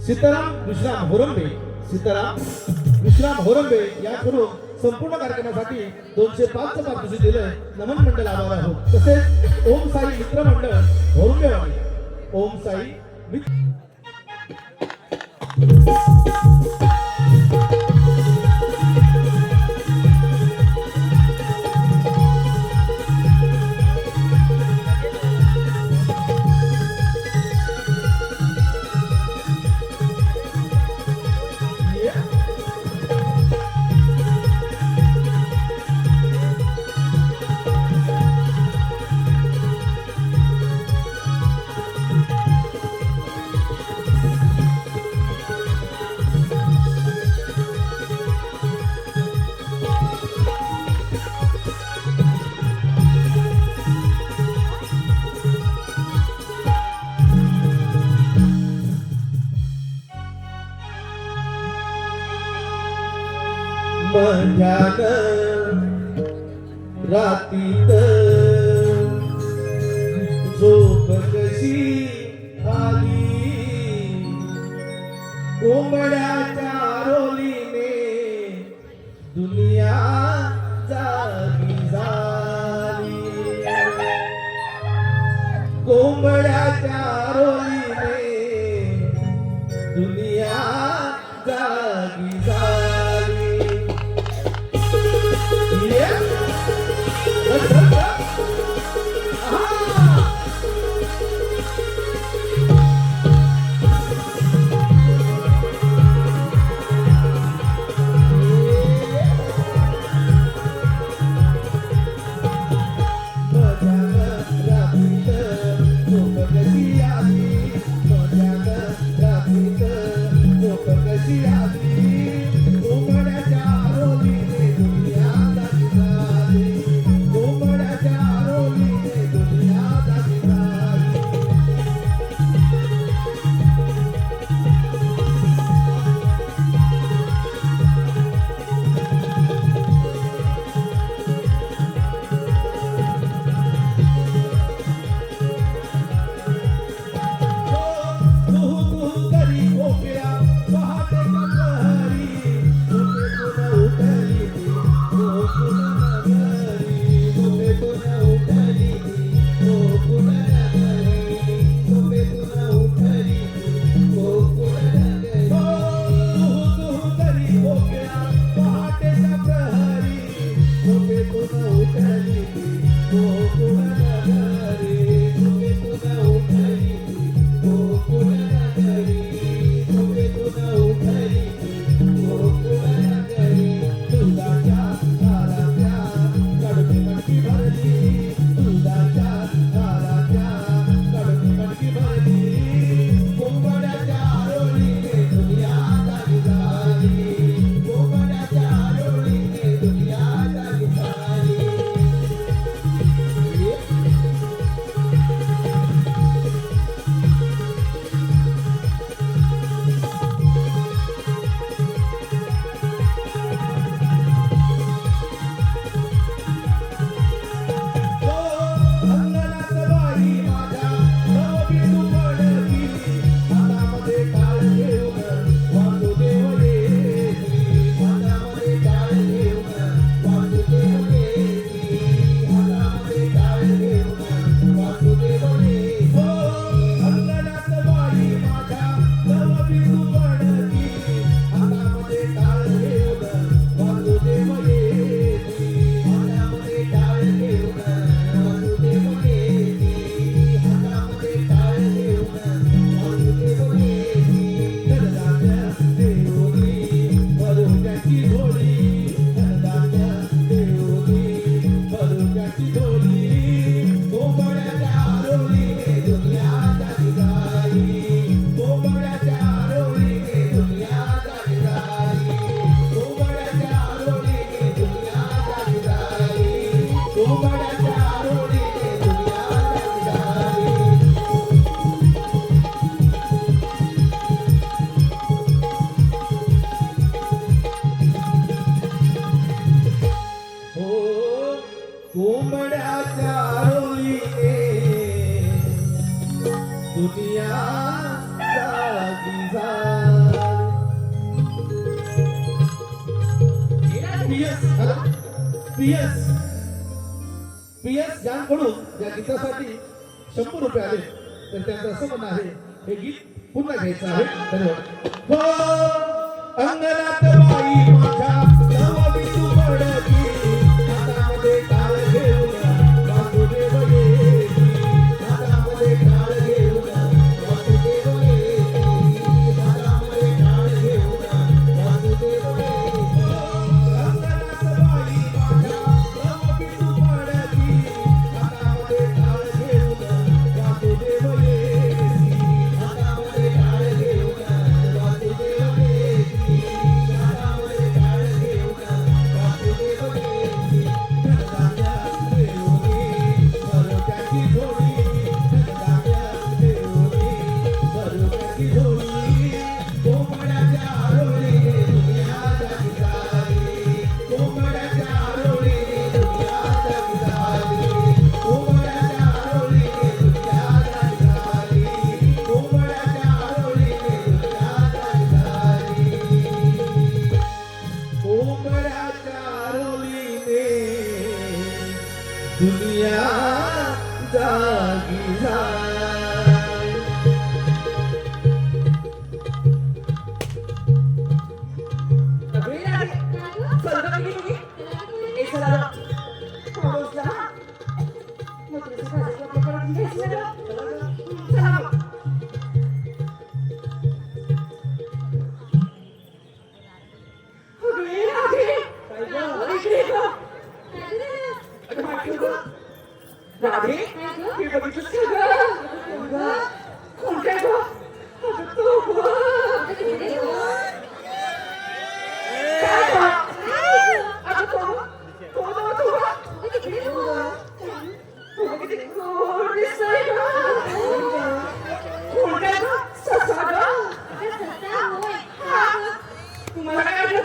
सीताराम विश्राम होरंबे, सीताराम विश्राम होरंबे याकडून संपूर्ण कार्यक्रमासाठी 205 पारितोषिक दिलंय. नमन मंडळ आभार आहोत. तसेच ओम साई मित्र मंडळ होरंबेवाडी, ओम साई मित्र मध्यान रातीत झोप कशी आली, कोंबड्याच्या रोलीने दुनिया जागी झाली, कोंबड्याच्या रोलीने दुनिया जागी झाली. पीएस पीएस ज्यांकडून या गीतासाठी 100 रुपये आले तर त्यांचं असं म्हणणं आहे हे गीत पुन्हा घ्यायचं आहे. धन्यवाद. हो अंगणात बाई माझ्या नवविधू पडती हातामध्ये टाळ घेऊन वासुदेव येती हातामध्ये टाळ घेऊन वासुदेव येती हातामध्ये टाळ घेऊन वासुदेव येती. अंगणात बाई माझ्या नवविधू पडती हातामध्ये टाळ घेऊन वासुदेव येती हातामध्ये टाळ घेऊन वासुदेव येती हातामध्ये टाळ घेऊन वासुदेव येती. धनधान्य देऊनी भरोक्याची झोळी धनधान्य देऊनी भरोक्याची झोळी कोंबड्याच्या आरोळीने दुनिया जागी झाली कोंबड्याच्या आरोळीने दुनिया जागी झाली कोंबड्याच्या आरोळीने दुनिया जागी झाली कोंबड्याच्या आरोळीने दुनिया जागी झाली कोंबड्याच्या आरोळीने दुनिया जागी झाली. राधे हे बघितलं सगळं कोण काय गो अगं तू गो काय गो अगं तू किती गोड दिसतोय गं कोण काय गं ससा गं तुम्हाला काय वाटलं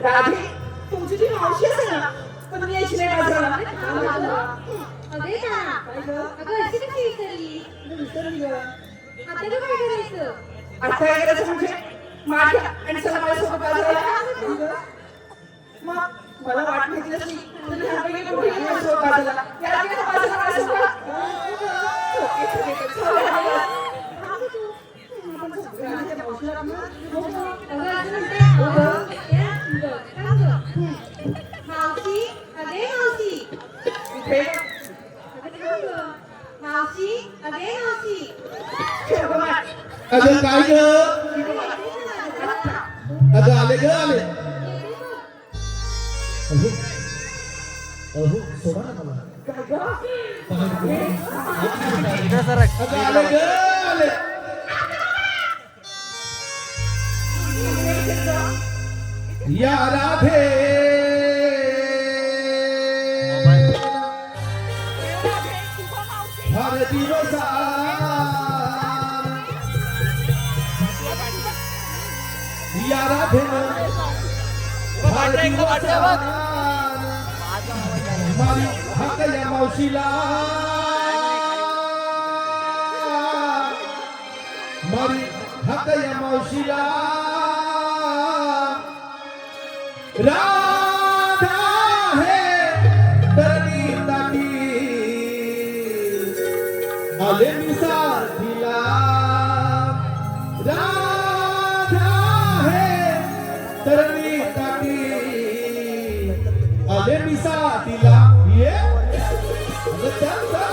राधे तुमची जी मावशी असेल ना पण मी यायची नाही बाजाराला आता काय करायचं म्हणजे माझ्या आणि चला माझ्यासोबत बाजाराला मग मला वाट माहिती नसली तुम्ही ह्यापैकी कुठे माझ्यासोबत बाजाराला या की बाजाराला माझ्यासोबत मावशी अरे मावशी अगं काय ग अगं आले ग आले अहो अहो सोडा ना मला काय गं? अगं आले ग आले या राधे हर दिवस या राधे हर दिवस मारी हक या मावशीला मारी हक या मावशीला राधा है तरणी ताटी आले मी साथीला राधा है तरणी ताटी आले मी साथीला ये अगं त्यांचा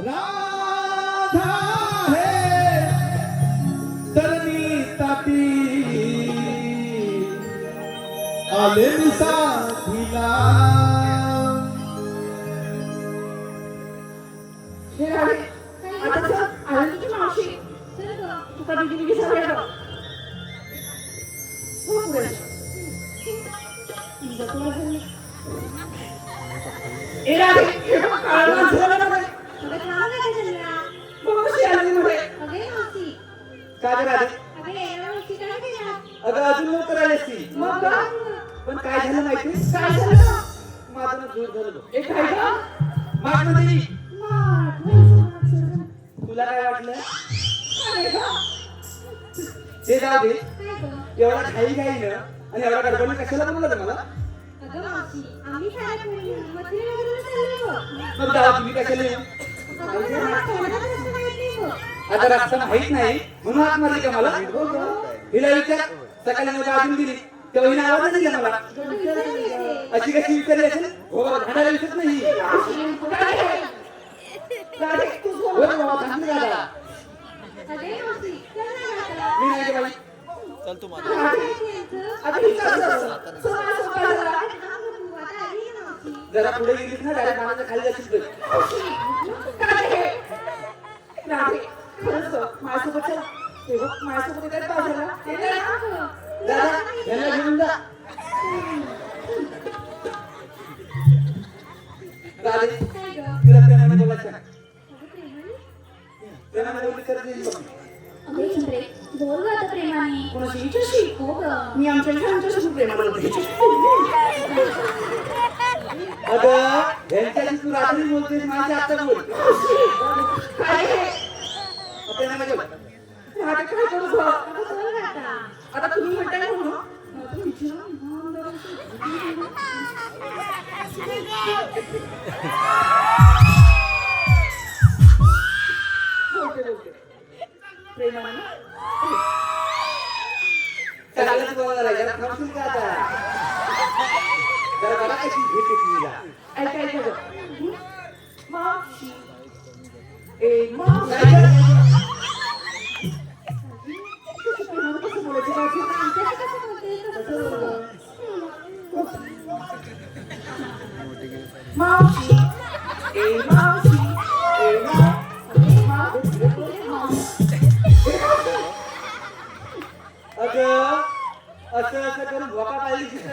राधा है तरणी ताटी आले मी साथीला हे राधे, आता चल, आली तुझी मावशी. तू कधी गेली विसरले का? हो पुढे. ए राधे, हे बघ, काळं माणूस झालं ना बाई. मावशी आली ना बाई. काय गं राधे? अगं अजून लवकर आली असती. मग गं? पण काय झालं माहिती? काय झालं? माझं ना दूर झालं. ए काय गं? माग मध्ये तुला काय वाटलं? काय गं? ते जाऊ दे. एवढा घाई घाई ना आणि एवढा गडबडीने कशाला बोललं मला? मग जाऊ तुम्ही कशाला येऊ? आता रस्ता माहित नाही म्हणून हात मारली का मला? हिला विचार सकाळी मला अजून दिली तेव्हा हिने आवाज नाही दिला मला. अशी कशी विचारली असेल? हो भांडायला विसरत नाही. राधे, तू हो बोल. बाबा थांब ना दादा. मी नाही गे बाई. राधे, आता ही कसं असं? सोळा सोळा झाला. जरा पुढे गेलीस ना डायरेक्ट मानाच्या खाली जाशील तर. राधे, राधे, खरंच गं, माझ्यासोबत चल. हे बघ, माझ्यासोबत येतात बाजूला. येतात ना? दादा यांना घेऊन जा. राधे तिला प्रेमाने बोलायचं. प्रेमाने बोलली तर देईल बघ. अगं चंद्रे बोल ग आता प्रेमाने. कोणाशी हिच्याशी? हो ग. मी आमच्या ह्यांच्याशी प्रेमाला होते. अगं ह्यांच्याशी तू रात्री बोलतेस माझ्या आता बोल. काय हे? प्रेमाने बोल. आता काय करू गं? अगं बोल ग आता. आता तुम्ही म्हणताय म्हणून आता विचारा. बोलते प्रेमाने ना? चांगलंच बोलायला जरा थांबशील का आता? जरा बघा कशी भेट येते तिला. ऐकायचं गं. मावशी ए मावशी काय गं? कसं बोलायचं बाजू? आमच्याशी कसं बोलते तसं बोल. मावशी ए मावशी ए मावशी अगं असं असं करून भोका पाहिजे तिथं.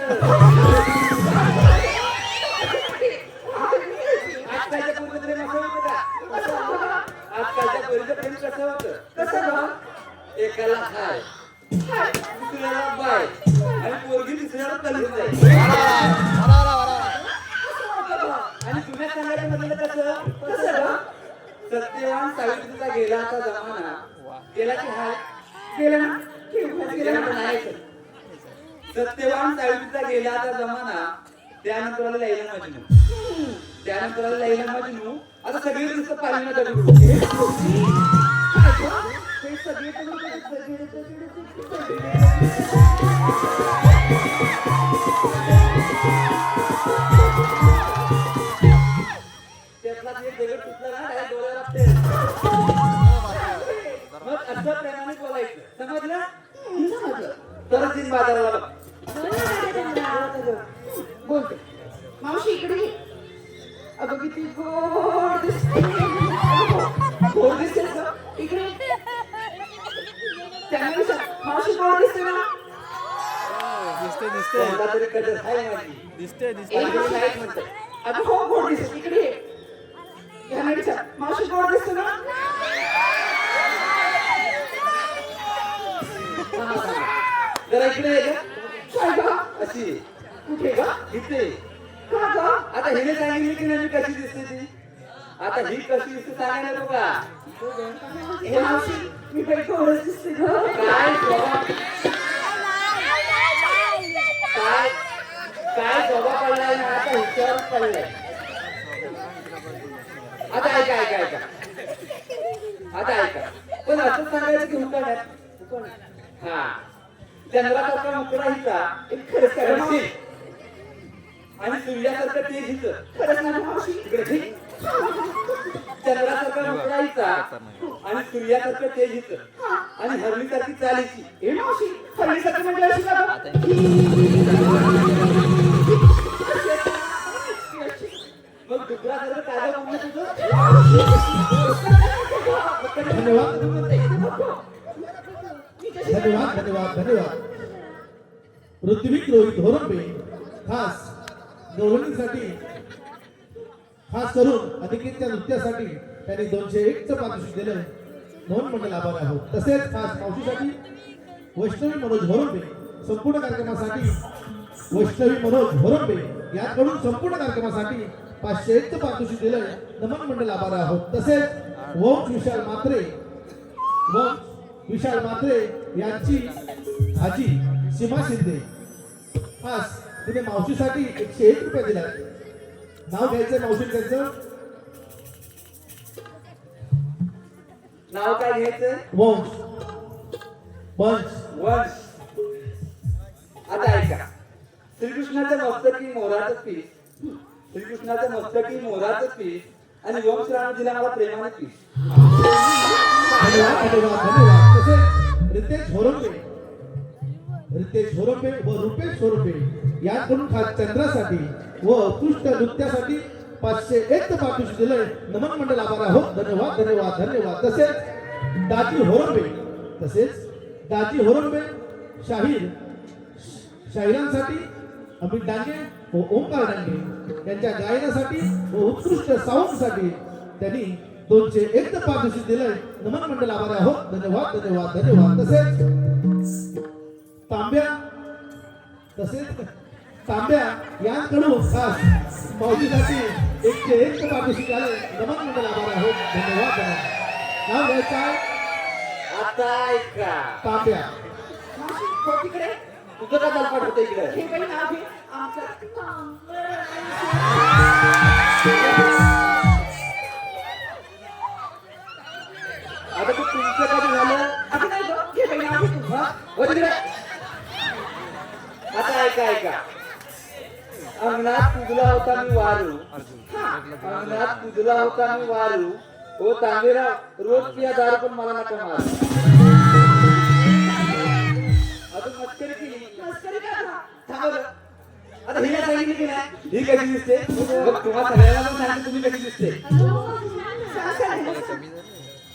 आजकालच्या पोरीचं प्रेम असं होतं का? आजकालच्या पोरीचं प्रेम कसं होतं? कसं गं? एकाला हाय दुसऱ्याला बाय आणि पोरगी तिसऱ्याला कलर जाईल. आणि जुन्या सांगायचं म्हटलं कसं कसं गं? सत्यवान सावित्रीचा गेला आता जमाना गेला की हाय गेलं ना? केव्हा गेला गेलं तर ना? नाही तर. सत्यवान सावित्रीचा गेला आता जमाना त्यानंतर आला लैला मजनू त्यानंतर आला लैला मजनू आता सगळे नुसतं पाहिलं दगडू. हे सगळे तुम्ही त्यातला एक दगड तुटला ना डायरेक्ट डोळ्याला लागते. मग असं प्रेमाने बोलायचं समजलं समजलं. तरच दिन बाजाराला बघ. बोल ना आता चंद्रा. बोलते मावशी इकडे ये. अगं किती गोड दिसते. गोड दिसतेस गं? इकडे ये. त्यांना विचार मावशी गोड दिसते ना? कोणता तरी कदर आहे माझी दिसते माझी लाईट म्हणते. अगं हो गोड दिसते. इकडे ये. त्यांना विचार मावशी गोड दिसते ना? जरा इकडे ये गं. काय गं? अशी कुठे गं? इथे का गं? आता हिने सांगितली की नाही कशी दिसते ती आता ही कशी दिसते सांगायला नको का? हे मावशी मी बाई गोडच दिसते गं. काय स्वभाव काय काय स्वभाव पडलाय ना आता हिच्यावर पडलाय. आता ऐका ऐका ऐका आता ऐका पण असं सांगायचं की हुकाण्यात हा चंद्रासारखा मुकडा हिचा एक खरंच काय गं मावशी? आणि सूर्यासारखं तेज हिचं खरंच ना मावशी? इकडे ठीक चंद्रासारखा मुकडा हिचा आणि सूर्यासारखं तेज हिचं आणि हरणीसारखी चालीची. हे मावशी हल्लीसाठी म्हणजे अशी का गं? मग डुकरासारखं ताजं बोलणं तुझं धन्यवाद धन्यवाद धन्यवाद धन्यवाद. ऋत्विक रोहित होरंबे खास गवळणीसाठी खास करून अधिकेच्या नृत्यासाठी त्यांनी 201चं पारितोषिक दिलंय म्हणून मंडळ आभार आहोत. तसेच खास मावशीसाठी वैष्णवी मनोज होरंबे संपूर्ण कार्यक्रमासाठी वैष्णवी मनोज होरंबे याकडून संपूर्ण कार्यक्रमासाठी 501चं पारितोषिक दिलंय नमन मंडळ आभार आहोत. तसेच वंश विशाल मात्रे यांची आजी सीमा शिंदे खास तिने मावशीसाठी 101 रुपये दिला. नाव घ्यायचं मावशी त्यांचं नाव काय घ्यायचं? वंश वंश वंश. आता ऐका श्रीकृष्णाच्या मस्तकी मोराचं पीस श्रीकृष्णाच्या मस्तकी मोराचं पीस आणि वंश राणा दिला मला प्रेमाने पीस. धन्यवाद धन्यवाद धन्यवाद. तसेच रितेश होरंबे व रुपेश होरंबे याकडून खास चंद्रासाठी व उत्कृष्ट नृत्यासाठी 501चं पारितोषिक दिलंय नमन मंडळ आभार आहोत. धन्यवाद धन्यवाद धन्यवाद. तसेच दाजी होरंबे शाहिरांसाठी अमित डांगे व ओंकार डांगे यांच्या गायनासाठी व उत्कृष्ट साऊंडसाठी त्यांनी 201 पारितोषिक दिलंय नमन मंडळ आभारी आहोत. धन्यवाद धन्यवाद धन्यवाद. तसेच तांब्या यांकडून खास मावशीसाठी 101 पारितोषिक आले नमन मंडळ आभारी आहोत. धन्यवाद धन्यवाद. नाव घ्यायचं आहे आता ऐका तांब्या. मावशी हो तिकडे तुझं का चालपाट होतं इकडे हे बाई नाव घे आमचं आता तू तुमचं कधी झालं आता नाही गं घे बाई नाव घे तू हा? हो तिकडे आता ऐका अंगणात पुजला होता मी वारू अंगणात पुजला होता मी वारू हो तांबेराव रोज पिया दारू पण मला नका मारू अजून मस्करी केली मस्करी कर ना. थांबा बरं. आता हिला सांगितली की नाही ही कशी दिसते मग तुम्हाला सगळ्यांना पण सांगते तुम्ही कशी दिसते सांग, सांग.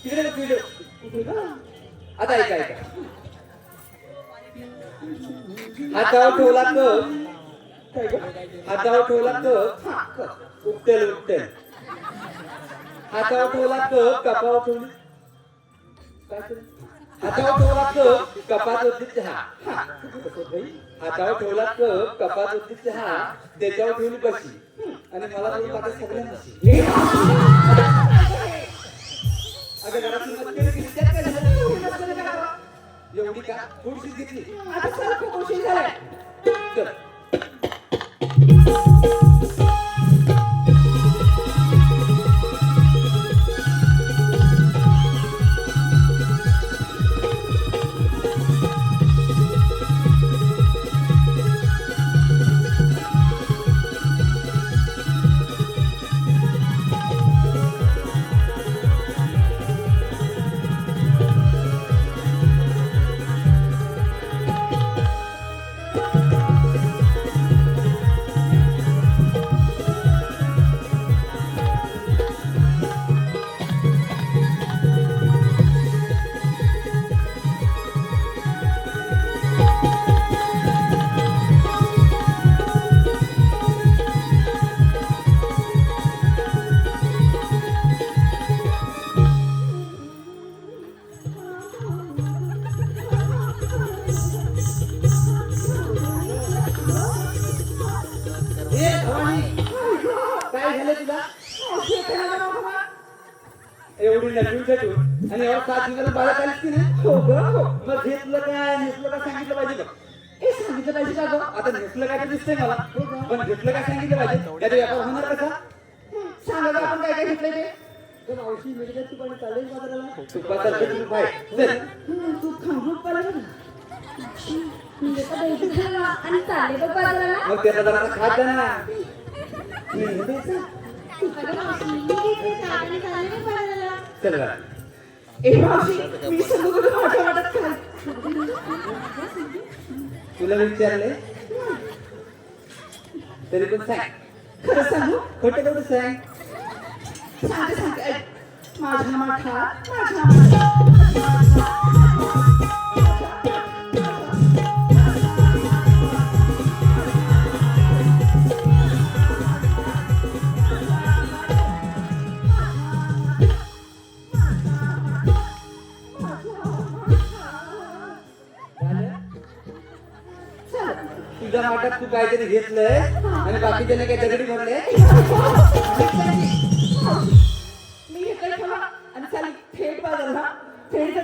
तिकडे बघ, तिकडे बघ. आता ऐका हातावर ठेवला कप काय गं? हातावर ठेवला कप उपटेल हातावर ठेवला कप कपावर ठेवली काय करू? हातावर ठेवला कप कपात होती चहा हातावर ठेवला कप कपात होती चहा त्याच्यावर ठेवली बशी आणि मला ठेवली बाकी सगळ्यांना अगं घरात मस्करी केली त्यात काय झालं? मस्करी कर ना. एवढी का थोडीशी घेतली आता चला खूप उशीर झालाय. चल काय झालं तुला मावशी, इथे नका नको बा. एवढी नवीन भेटून आणि एवढा 7 दिवसाला बाळा काढलीस की नाही हो गं, हो. मग घेतलं काय नेसलं काय सांगितलं पाहिजे का हे सांगितलं पाहिजे का गं? आता नेसलं काय तर दिसतंय मला पण घेतलं काय सांगितलं पाहिजे त्याचा व्यापार होणार कसा सांगा गं आपण काय काय घेतलंय ते. मावशी मिळते तू पण चालेल बाजाराला तुपासारखं तूप आहे चल तू खांबून पाहिलं का? म्हणजे तर द्यायचं झालं आणि चालले बघ बाजाराला. मग त्याचा जरा खात जा ना अगं मावशी, मी घेतली का? आणि चालले बघ बाजाराला. चल बरं. ए मावशी, मी सांगू का तुला माझ्या वाटत काय? तुला विचारले तरी पण सांग खरं सांगू? खोटं खोटं सांग सांगते सांगते ऐक. माझा माठा माझा माठा तुझ्या माठात तू काहीतरी घेतलंय आणि बाकीच्याने काही दगडी भरले मी घेतलंय खवा आणि चालेल थेट बाजारला थेट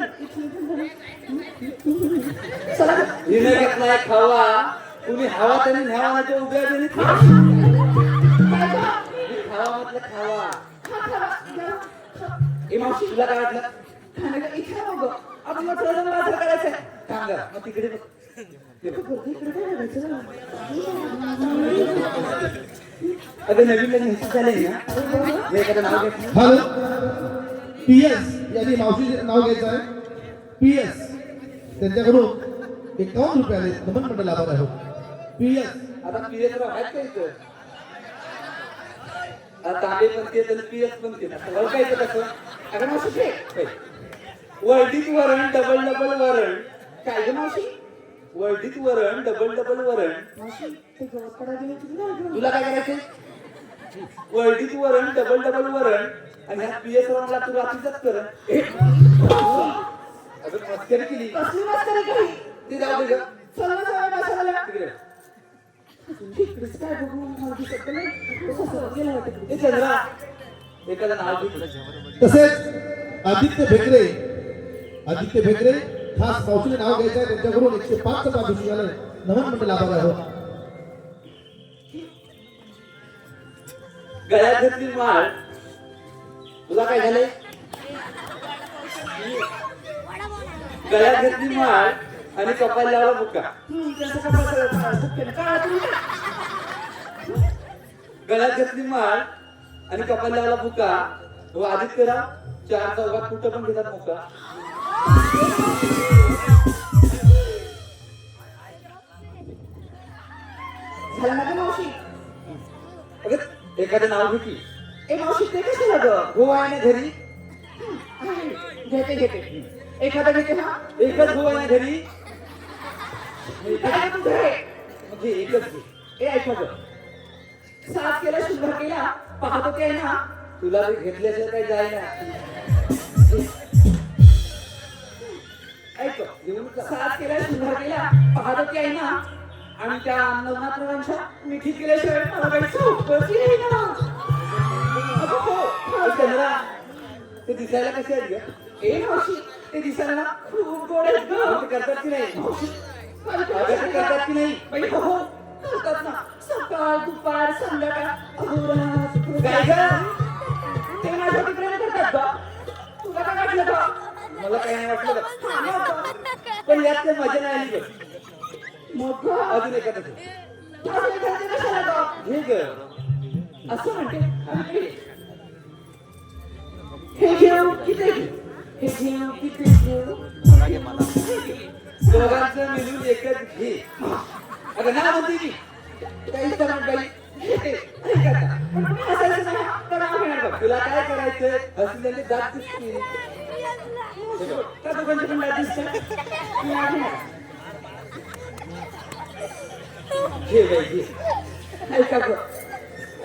चला हिने घेतलाय खावा तुम्ही हवा त्याने न्यावाच्या उभ्या त्याने खावा म्हटलं खावा ए मावशी तुला काय वाटलं इथे बघ आपण थोडं बाजार करायचंय थांब जरा. मग तिकडे बघ. ते बघ. अगं नवीन लग्न निश्चित झालंय ना हे एखादं नाव घेतलं हॅलो PS यांनी मावशीचे नाव घ्यायचं आहे PS त्यांच्याकडून 51 रुपये आले नमन मंडळ आभार आहोत. PS आता पीएस राव आहेत का इथं आता तांबे पण ते आणि पीएस पण ते सगळं काय येतं कसं अगं मावशी ते वर्डीत वरण डबल डबल वरण काय गं मावशी वर्डीत वरण डबल डबल वरण मावशी ते गवत पडायला गेले तुला तुला काय करायचंय वरडीत वरण डबल डबल वरण आणि ह्या PS वरणला तू रात्रीचाच कर अगं मस्करी केली कसली मस्करी केली ते जाऊ दे ग चला ना जाऊया बसायला तिकडे इकडेच काय बघू मला दिसत नाही कसं गेलं वाटतं तिकडे. ए चंद्रा एखादं नाव घे तसेच आदित्य भेकरे खास पावसाने नाव घ्यायचं आहे त्यांच्याकडून 105 पारितोषिक आलंय नमन मंडळ आभार आहोत. गळ्यात घेतली माळ तुला काय झालंय गळ्यात घेतली माळ आणि कपाल लावला बुक्का त्यांचं कपडा सगळं बुक्केनं काढा तुम्ही. गळ्यात घेतली माळ आणि कपाल लावला बुक्का व आदित्यराव 4 चौघात कुठं पण घेतात मुक्का झालं ना गं मावशी अगं एखादं नाव घे की ए मावशी ते कशाला गं हो आहे ना घरी घेते एखादा घेते हा एकच हो आहे ना घरी काय तू घे म्हणजे एकच घे ए ऐका गं साथ केला शुभ्र केला पाहतो ते आहे ना तुला ते घेतल्याशिवाय काही जायना ऐक साथ केला शुभ्र केला पाहतो ते आहे ना आणि त्या नवनाथरावांच्या मिठी केल्याशिवाय मला काही सोपंच आहे ना अगं हो चंद्रा ते दिसायला कसे आहेत ग ए मावशी ते दिसायला ना खूप गोड आहेत गं ते करतात की नाही मावशी अगं ते करतात की नाही बाई हो करतात ना सकाळ दुपार संध्याकाळ अहोरात्र काय गं? ते माझ्यासाठी प्रेम करतात गं तुला काय वाटलं गं मला काही नाही वाटलं बघ. हा, मग. पण यात काही मजा नाही आली बघ मग गं, अजून एखादं घे. असं एखादं कशाला गं? हे ग असं म्हणते आणि हे घेऊ किती घेऊ हे घेऊ किती घेऊ दोघांचं मिळून एकच घे अगं ना म्हणते की काही तर बाई घेते ऐका आता. पण तुम्ही हसायचं नाही हा, तर नाव घेणार बघ तुला काय करायचंय हसलेले दात दिसतील त्या दोघांची पण दाद दिसते मी नाव घेणार घे बाई घे ऐका गं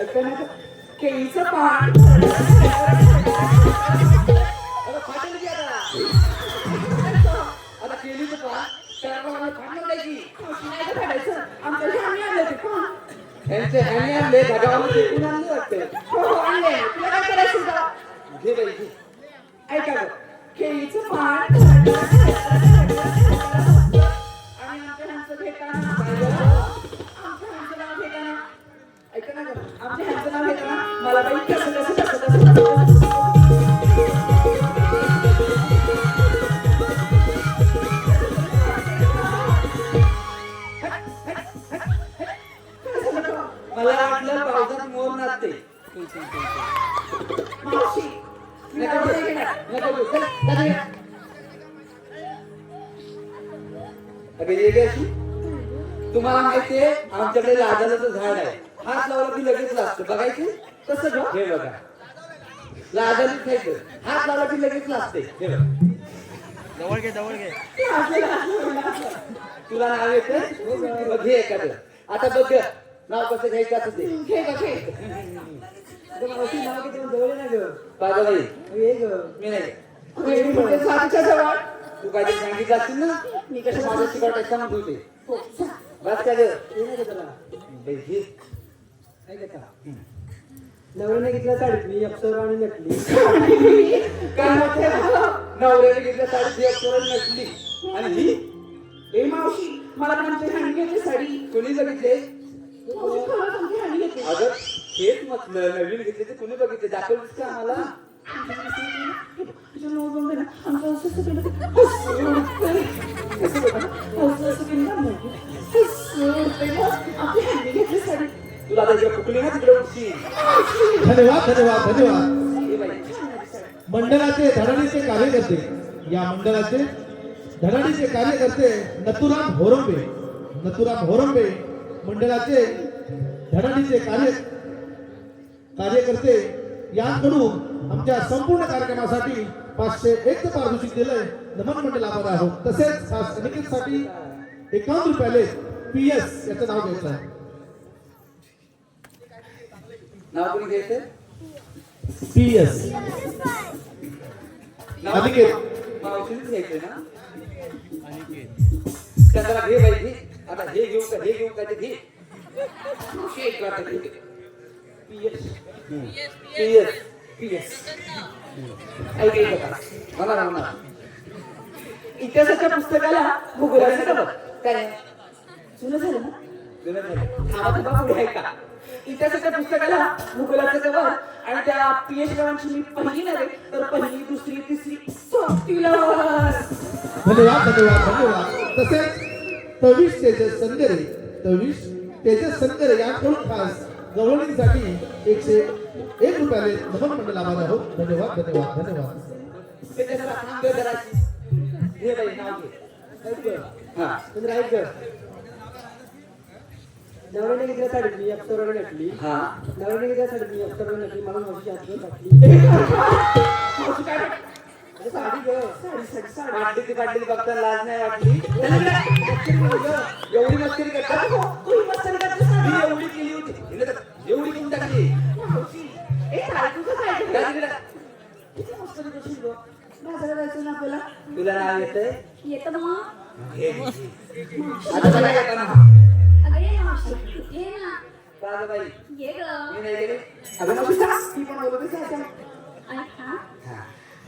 ऐका ना गं. केळीचं पान अगं फाटेल की आता आता केली तर पहा त्याला मला फाटणार नाही की नाही गं काढायचं आमच्या घरी आणलं ते कोण त्यांचे हॅने आणले भगावाला टेकून आणले वाटते हो हो आणले तुला काय करायचं गं घे बाई घे ऐका गं केळीचं पान आणि आमच्या ह्यांचं घेताना आमच्या ह्यांचं नाव घेताना ऐका ना गं आमच्या ह्यांचं नाव घेताना मला बाई कसं मला वाटलं पावसात मोर नाचते मावशी मी नाव नाही घेणार अगं ये गे अशी तुम्हाला माहितीये आमच्याकडे लाजाचं झाड आहे हात लावला की लगेच लागतं बघायचं कसं गं हे बघा लाजालीच खायचं हात लावला की लगेच लागते हे बघ तुला नाव येतं मग घे एखादं आता बघ नाव कसं घ्यायचं असं ते घे गं घे मावशी नाव किती जवळ नाही ग पागल ये ग मी नाही वेळी म्हणजे साठच्या जवळ तू काहीतरी सांगितलं असतील ना मी कसं माझ्या शिकवत असताना ठेवते हो, जा. बस काय ग बाई, घे. नवऱ्याने घेतला साडीत मी अप्सरा आणि नटली काय म्हणते नवऱ्याने घेतल्या साडी अक्षरात नसली आणि ही ए मावशी मला पण आमच्या ह्यांनी घेतली साडी कोणी बघितले मावशी खरंच आमची ह्यांनी घेतली अगं हेच म्हटलं नवीन घेतले ते कोणी बघितले दाखवलीस का आम्हाला तुझं नाव बंद ना आमचं असं असं केलं असं असं केलं ना मग. आपली ह्यांनी घेतली साडी तुला आता इकडे फुकली ना तिकडे उठशी धन्यवाद हे बाई मंडळाचे धडाडीचे कार्यकर्ते या मंडळाचे धडाडीचे कार्यकर्ते नथुराम होरंबे मंडळाचे धडाडीचे कार्यकर्ते यांकडून आमच्या संपूर्ण कार्यक्रमासाठी 501 पारितोषिक दिलंय नमन मंडळ आभार आहोत. तसेच खास अनिकेतसाठी 51 रुपयाले PS याचं नाव घ्यायचं आहे. नाव कोणी घ्यायचं? PS नाव अनिकेत. मावशीनेच घ्यायचंय ना? चंद्रा घे बाई घे. आता हे घेऊ का हे घेऊ का ते घे. मावशी एक वाटत घे. PS. ऐक ऐक आता. मला इतिहासाच्या पुस्तकाला भूगोलाचं कवर काय जुनं झालं ना जुनं झालं. हा तुला पुढे आहे का इतिहासाच्या पुस्तकाला भूगोलाचं कवर आणि त्या PS गावांची मी पहिली नव्हे तर पहिली दुसरी तिसरी चौथीला धन्यवाद धन्यवाद धन्यवाद. तसेच 23 तेजस संकरे यांकडून खास गवळणीसाठी 101 रुपयाले नमन मंडळ आभार आहोत. धन्यवाद धन्यवाद धन्यवाद. ते जरा थांब गं जराशी. घे बाई नाव घे. हा. नवऱ्याने घेतल्या साडीत मी अप्सराने नटली. हा. नवऱ्याने घेतल्या साडीत मी अप्सराने नटली. मला मावशी आठवण टाकली. मावशी काय अरे साडी ग. साडी. पाडली बघता लाज नाही वाटली. एवढी मस्करी करता तू मस्करी करतेस ना मी एवढी केली होती. हिने तर एवढी करून टाकली. मावशी काय तुझं काय जा तिकडे. किती मस्करी करशील गं बाजारात जायचं ना आपल्याला तुला नाव येतंय? येतं मग आता मला येताना. अगं ये ना मावशी ये ना का गं बाई? ये ग मी नाही गेले. अगं मावशी जा ती पण बोलत जायचं ऐका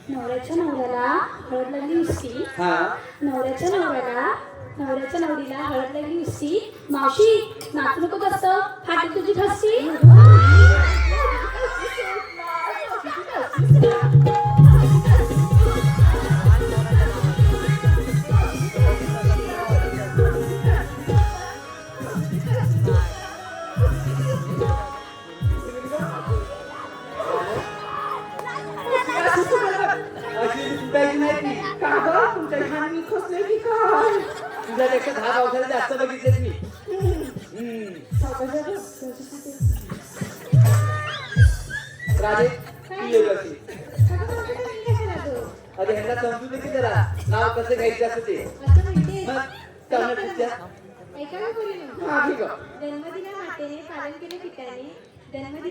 नवऱ्याच्या नवऱ्याला हळद लागली नुसती हा. नवऱ्याच्या नवरीला हळद लागली नुसती मावशी नाचू नको जास्त फाटी तुझी ठसती अशी सुटायची नाही ती. का गं तुमच्या घाण मी खोसले की काय तुझ्यापेक्षा 10 पावसाला जास्त बघितलेत मी. राधे तू येऊ अशी. अरे ह्यांना समजू दे की जरा नाव कसं घ्यायचं असं ते. मग चालणार तुझ्या. हा ठीक आहे जन्मदिना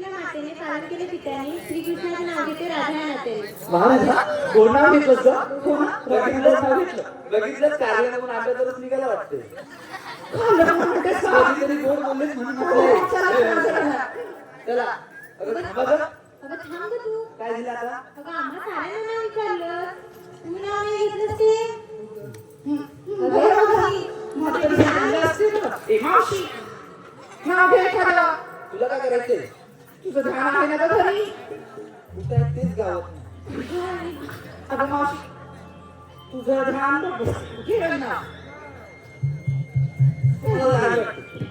मातेने पालन केले पित्याने श्रीकृष्णाचे नाव घेते राधा नाते कोण नाव घेतलंस गं? बघितलंच नाव घेतलं. बघितलंच कार्य म्हणून आपल्या तरच निघायला वाटते. कधीतरी गोड बोललेच म्हणून म्हटलंय. चला अगं थांबा गं. अगं थांब गं तू काय झालं आता? अगं आम्हा साऱ्यांना नाव विचारलं तू नाव नाही घेतलंस ते अगं मावशी, म्हातारी झालेली असते ना. ए मावशी नाव घे एखादं. तुला काय करायचंय? तुझं ध्यान आहे ना गं घरी कुठं आहे तेच गावात नाही. अगं मावशी तुझं ध्यान बघ घे ना तुला लाज वाटते.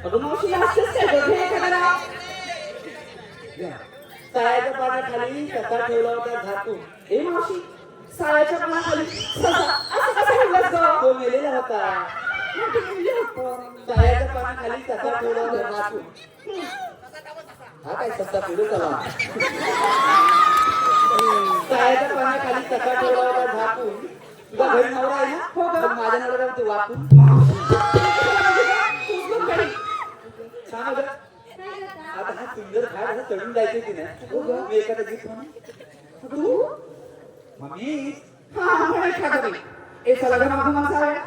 अगं मावशी असतेच काय गं घे एखादं नाव घ्या. तळ्याच्या पाण्याखाली कसा ठेवला होता झाकून. ए मावशी साळ्याच्या पानाखाली ससा असं कसं ठेवलंस गं तो मेलेला होता. तळ्याच्या पाण्याखाली कसा ठेवला होता झाकून. हा काय सस्ता पुढे चला. तळ्याच्या पाण्याखाली कसा ठेवला होता झाकून. तुझा घरी नवरा आहे ना? मग माझ्या नवऱ्याला ते वाकून सांगा बरं. काय करता? आता हा सुंदर झाड असं चढून जायचं की नाही? मी एखादा गीत म्हणून. तू मम्मी हा म्हण एखादं बाई ए चला गं मागं मागं जाऊया.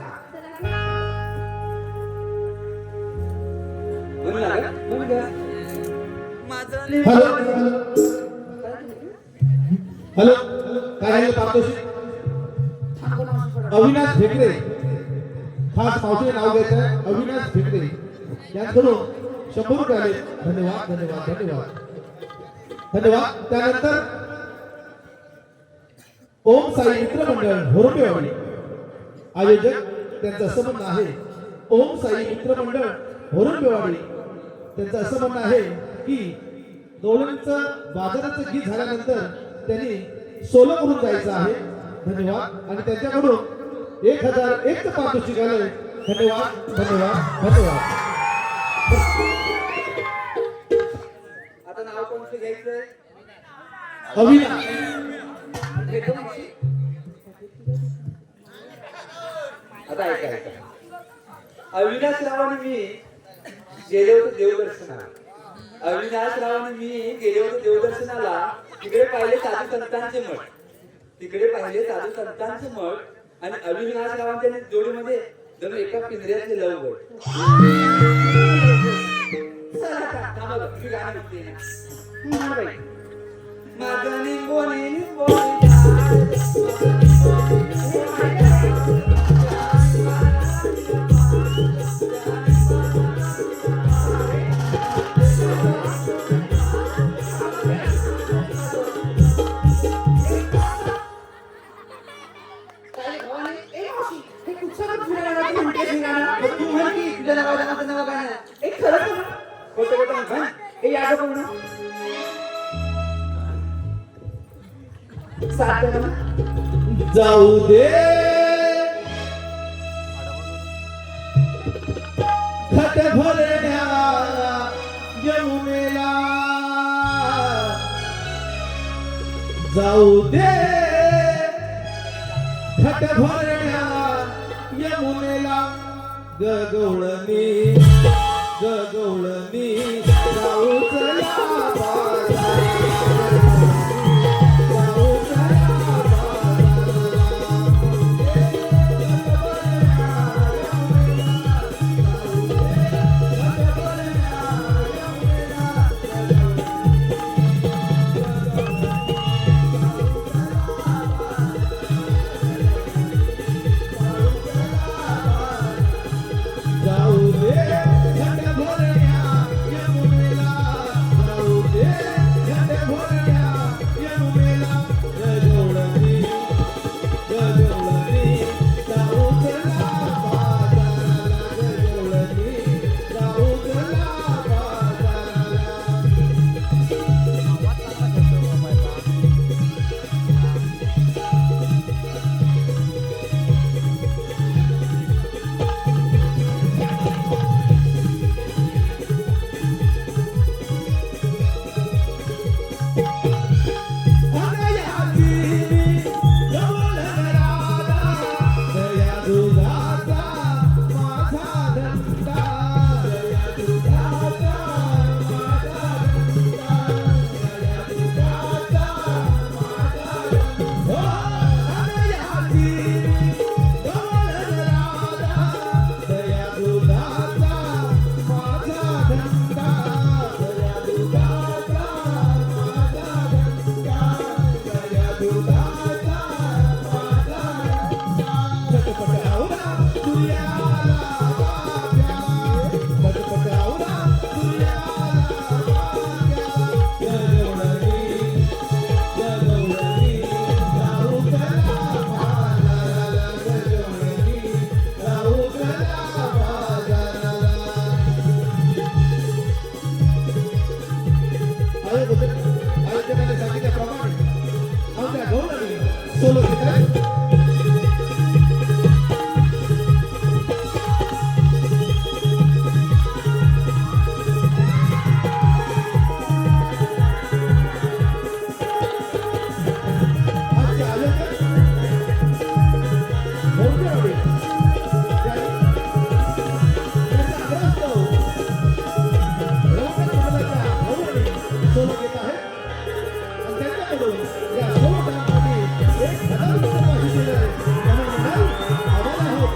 म्हणून ना गं? मग ग. हॅलो हॅलो काय आहे पाहतोशी? अविनाश भेकरे खास मावशीचे नाव घ्यायचं आहे. अविनाश भेकरे यांकडून 100 रुपये आले. धन्यवाद धन्यवाद धन्यवाद धन्यवाद. त्यानंतर ओम साई मित्र मंडळ होरंबेवाडी आयोजक त्यांचं असं म्हणणं आहे. ओम साई मित्र मंडळ होरंबेवाडी त्यांचं असं म्हणणं आहे की गवळणीचं बाजाराचं गीत झाल्यानंतर त्यांनी सोलो करून जायचं आहे. धन्यवाद. आणि त्यांच्याकडून 1001 पारितोषिक आलंय. धन्यवाद धन्यवाद धन्यवाद. आता नाव कोणतं घ्यायचंय? अविनाश घेतो मावशी. आता ऐका. अविनाश राव आणि मी गेलो होतो देवदर्शनाला. अविनाशराव आणि मी गेले होते देवदर्शनाला. तिकडे पाहिले साधू संतांचे मठ, आणि अविनाशरावांच्या जोडीमध्ये जणू एका पिंजऱ्यातले लवकर. चला आता. थांबा बघ, मी गाणं म्हणते ना. म्हण बाई. माझं निंबोनी काय भवानी? ए मावशी, हे कुठचं फिरायला म्हणतेस हे गाणं? तू म्हण की तुझ्या नावाचं नाव गाणं. ए खरं तर म्हण. खोटं म्हण. ए या गं पूर्ण. साथ दे म्हणा. जाऊ दे खट भरण्या यमुनेला, जाऊ दे खट भरण्या यमुनेला, गगवळणी जाऊ चला बाजाराला, जाऊ चला जाऊ दे घट भरण्या यमुनेला, जाऊ दे घट भरण्या यमुनेला, गगवळणी जाऊ चला बाजाराला, गगवळणी जाऊ चला बाजाराला. आयोजकाने सांगितल्याप्रमाणे आमच्या गौरवी सोलो घेत आहे. आमचे आयोजक भोवतेवाडी त्यांचा आग्रह रौनक मंडळाच्या गौरवी सोलो घेत आहे. आणि त्यांच्याकडून या सोलो गाण्यासाठी 1,000 रुपये पारितोषिक दिले आहे. त्यामुळे मंडळ आभारी आहोत.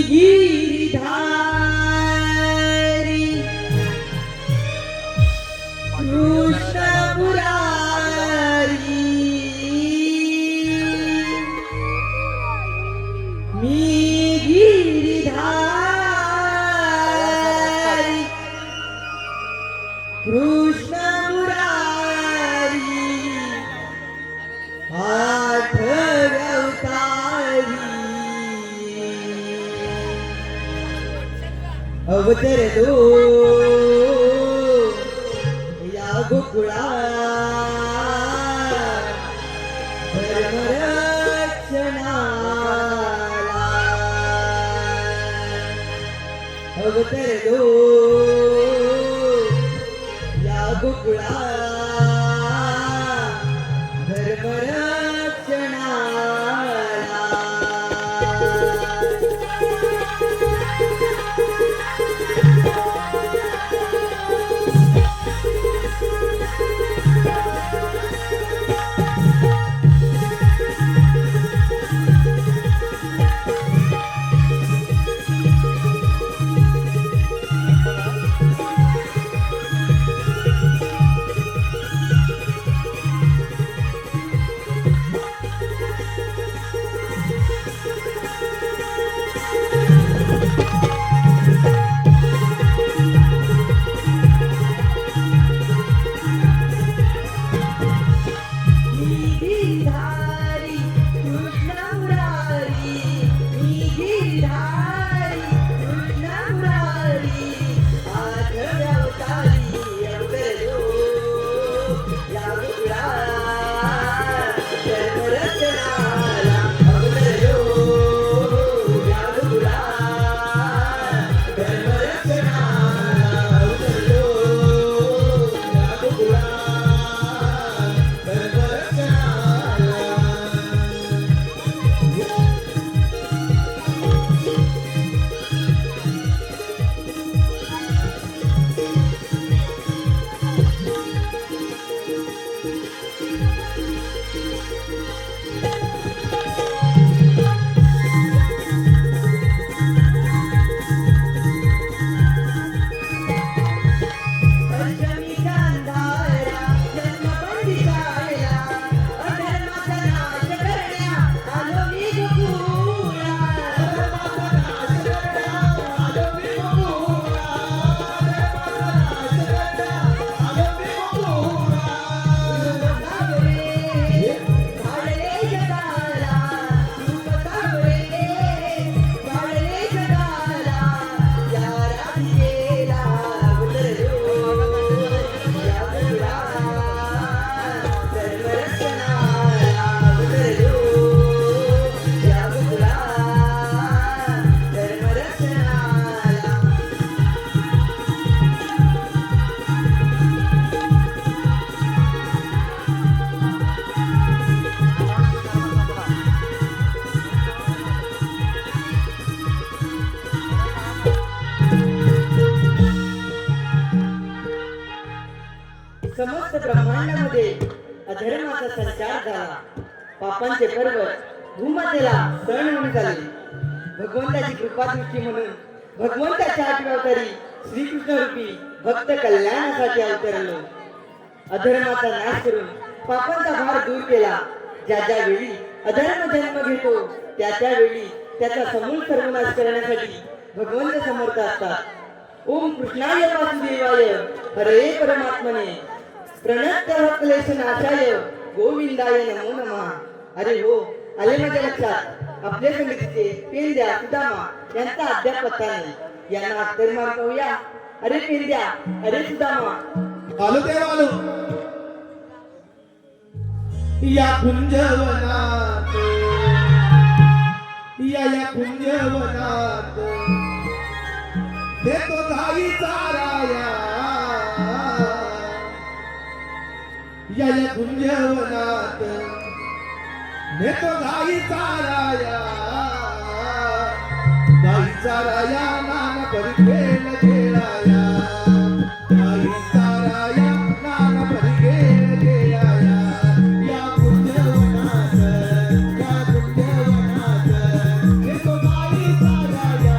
गिरिधारी कृष्ण मुरारी मी गिरिधारी कृष्ण मुरारी आठ अवतारी अवतर दो या गोकुळा धर्मरक्षणाला अवतर दो या गोकुळा समस्त ब्रह्मांडामध्ये अधर्माचा संचार झाला. पापांचे पर्वत भूमातेला सण म्हणून झाले. भगवंताची कृपादृष्टी म्हणून भगवंताच्या आठव्या अवतारी श्रीकृष्ण रूपी भक्त कल्याणासाठी अवतरलो. अधर्माचा नाश करून पापांचा भार दूर केला. ज्या ज्या वेळी अधर्म जन्म घेतो त्या त्या वेळी त्याचा समूळ सर्वनाश करण्यासाठी भगवंत समर्थ असतात. ओम कृष्णाय वासुदेवाय हरे परमात्मने प्रणत्य क्लेश नाशाय गोविंदाय नमो नमः. अरे हो, आले माझ्या लक्षात. आपल्या संगतीचे पेंद्या सुदामा यांचा अद्याप पत्ता नाही. यांना अत्तर मार पाहूया. अरे पेंद्या, अरे सुदामा. आलो तेव्हा आलो. या कुंजवनात या कुंजवनात देतो गाई चाराया. या कुंजवनात देतो गाई चाराया. गाई चाराया नाना परी खेळ खेळाया. गाई चाराया नाना परी खेळ खेळाया. या कुंजवनात देतो गाई चाराया.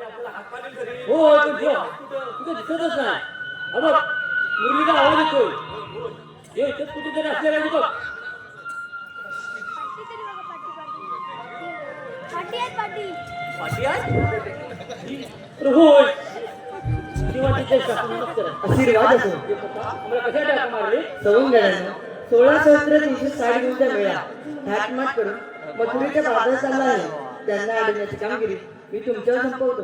हो पण ठेव. कुठं दिसतच नाही हा बघ मुरलीचा आवाज येतोय हे इथेच कुठेतरी असलेला आहे बघ पाटी आहे अरे होय शिवाजीच्या शासनाने नमस्कार आशीर्वाद असो आम्हाला कशा टाका मारले सवंगड्यानं 16 गुंजा मेळा थाटमाट करून मथुरेच्या बाजारात चालला आहे त्यांना अडवण्याची कामगिरी मी तुमच्यावर संपवतो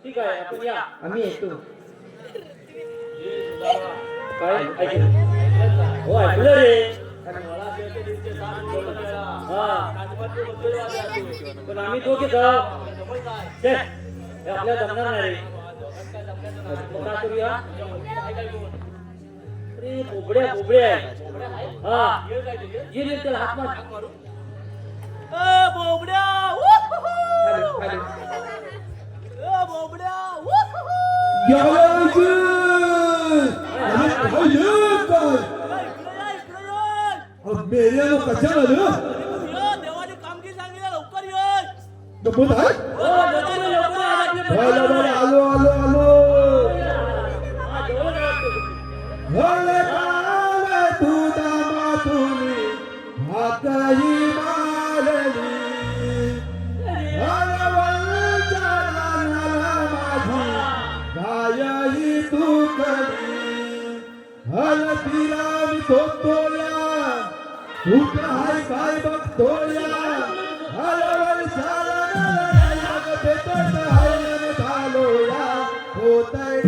ठीक आहे आपण या आम्ही येतो काय ऐकलं हो ऐकलं रे हा पण आम्ही दोघे जाऊ छे, हे आपल्याला जमणार नाही रे मग काय करूया अरे बोबड्या हा ये त्याला हात मार बोबड्या हॅलो हॅलो बोबड्या मेरे कशा आलं देवाने कामगिरी चांगली आहे, लवकर ये गंमत आहे बोला बोला आलो आलो आलो हले काले तुझा मातुनी हाकही मारली हलवलच्या रानाला माझी गायही तू कली हल तिला मी धोतोया तू काय बघतोया हलवलच्या रानाला देतोय हाय झालोया होतय